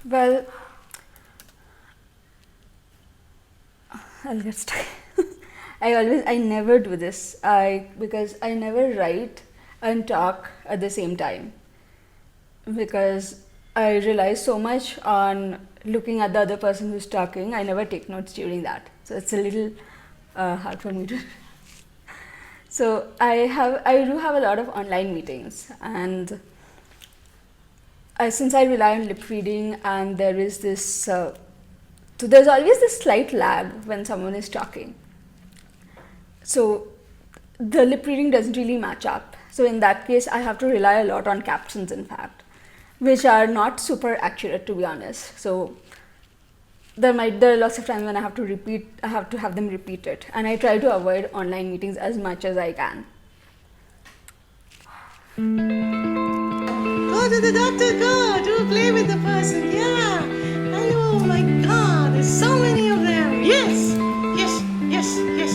Well, I'll get stuck. I never do this. Because I never write and talk at the same time. Because I rely so much on looking at the other person who's talking, I never take notes during that. So it's a little hard for me to. So I do have a lot of online meetings, and since I rely on lip reading, and there is this, so there's always this slight lag when someone is talking. So the lip reading doesn't really match up. So in that case, I have to rely a lot on captions, in fact, which are not super accurate, to be honest. So there are lots of times when I have to have them repeat it, and I try to avoid online meetings as much as I can. Go to the doctor, go! Do play with the person, yeah! Oh my god, there's so many of them! Yes! Yes, yes, yes!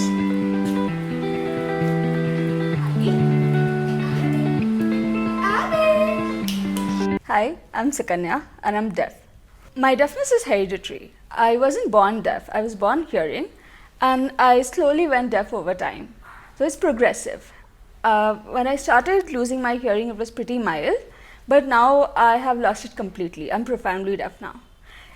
Hi, I'm Sukanya, and I'm deaf. My deafness is hereditary. I wasn't born deaf, I was born hearing, and I slowly went deaf over time. So it's progressive. When I started losing my hearing, it was pretty mild, but now I have lost it completely. I'm profoundly deaf now.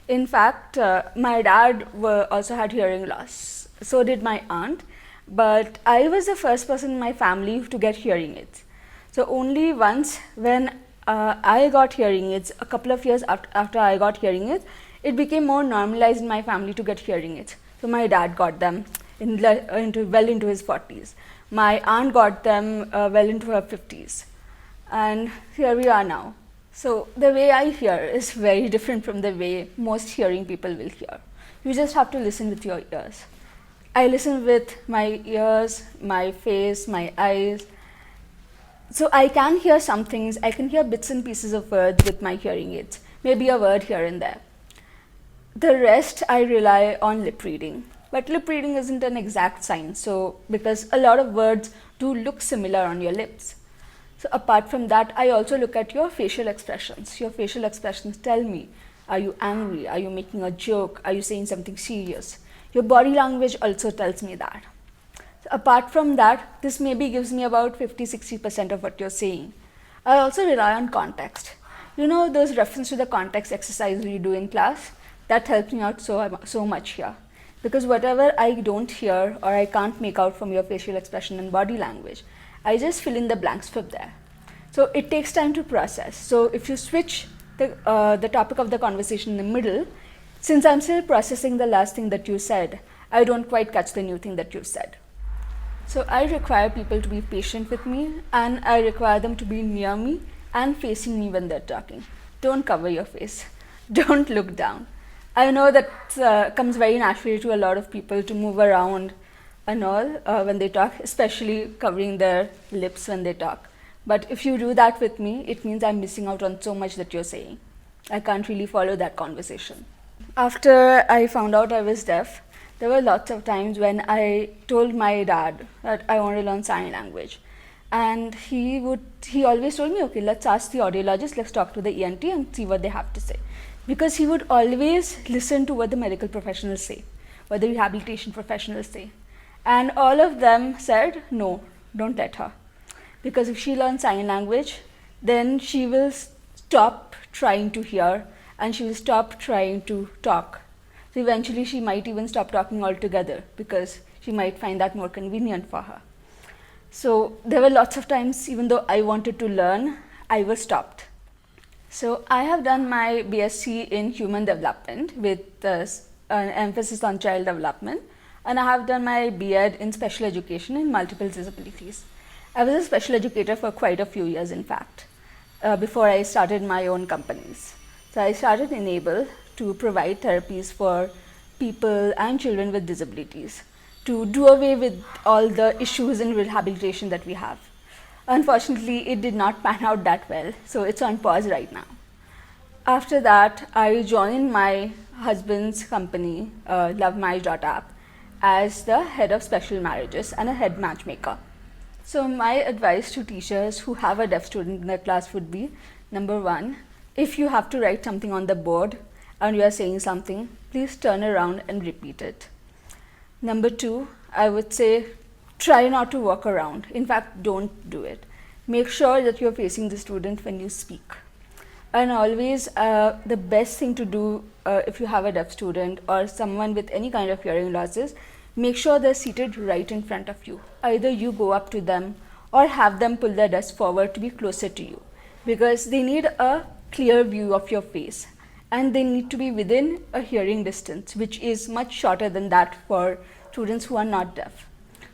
In fact, my dad also had hearing loss. So did my aunt, but I was the first person in my family to get hearing aids. So only once, when I got hearing aids, a couple of years after I got hearing aids, it became more normalized in my family to get hearing aids. So my dad got them well into his 40s. My aunt got them well into her 50s. And here we are now. So the way I hear is very different from the way most hearing people will hear. You just have to listen with your ears. I listen with my ears, my face, my eyes. So I can hear some things. I can hear bits and pieces of words with my hearing aids, maybe a word here and there. The rest I rely on lip reading. But lip reading isn't an exact science, so because a lot of words do look similar on your lips. So apart from that, I also look at your facial expressions. Your facial expressions tell me, are you angry? Are you making a joke? Are you saying something serious? Your body language also tells me that. So apart from that, this maybe gives me about 50-60% of what you're saying. I also rely on context. You know those reference to the context exercise we do in class? That helps me out so much here. Because whatever I don't hear or I can't make out from your facial expression and body language, I just fill in the blanks from there. So it takes time to process. So if you switch the topic of the conversation in the middle, since I'm still processing the last thing that you said, I don't quite catch the new thing that you said. So I require people to be patient with me, and I require them to be near me and facing me when they're talking. Don't cover your face. Don't look down. I know that comes very naturally to a lot of people to move around and all when they talk, especially covering their lips when they talk. But if you do that with me, it means I'm missing out on so much that you're saying. I can't really follow that conversation. After I found out I was deaf, there were lots of times when I told my dad that I want to learn sign language. And he always told me, okay, let's ask the audiologist, let's talk to the ENT and see what they have to say. Because he would always listen to what the medical professionals say, what the rehabilitation professionals say. And all of them said, no, don't let her. Because if she learns sign language, then she will stop trying to hear and she will stop trying to talk. So eventually she might even stop talking altogether because she might find that more convenient for her. So there were lots of times, even though I wanted to learn, I was stopped. So I have done my BSc in human development with an emphasis on child development, and I have done my B.Ed in special education in multiple disabilities. I was a special educator for quite a few years, in fact, before I started my own companies. So I started Enable to provide therapies for people and children with disabilities, to do away with all the issues in rehabilitation that we have. Unfortunately, it did not pan out that well, so it's on pause right now. After that, I joined my husband's company, LoveMarriage.app, as the head of special marriages and a head matchmaker. So my advice to teachers who have a deaf student in their class would be, number one, if you have to write something on the board and you are saying something, please turn around and repeat it. Number 2, I would say try not to walk around. In fact, don't do it. Make sure that you're facing the student when you speak. And always the best thing to do if you have a deaf student or someone with any kind of hearing loss is make sure they're seated right in front of you. Either you go up to them or have them pull their desk forward to be closer to you, because they need a clear view of your face and they need to be within a hearing distance, which is much shorter than that for students who are not deaf.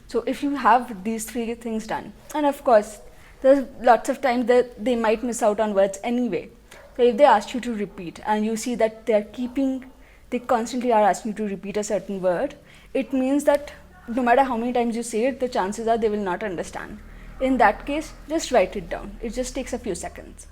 So if you have these 3 things done, and of course there's lots of times that they might miss out on words anyway. So if they ask you to repeat and you see that they constantly are asking you to repeat a certain word, it means that no matter how many times you say it, the chances are they will not understand. In that case, just write it down. It just takes a few seconds.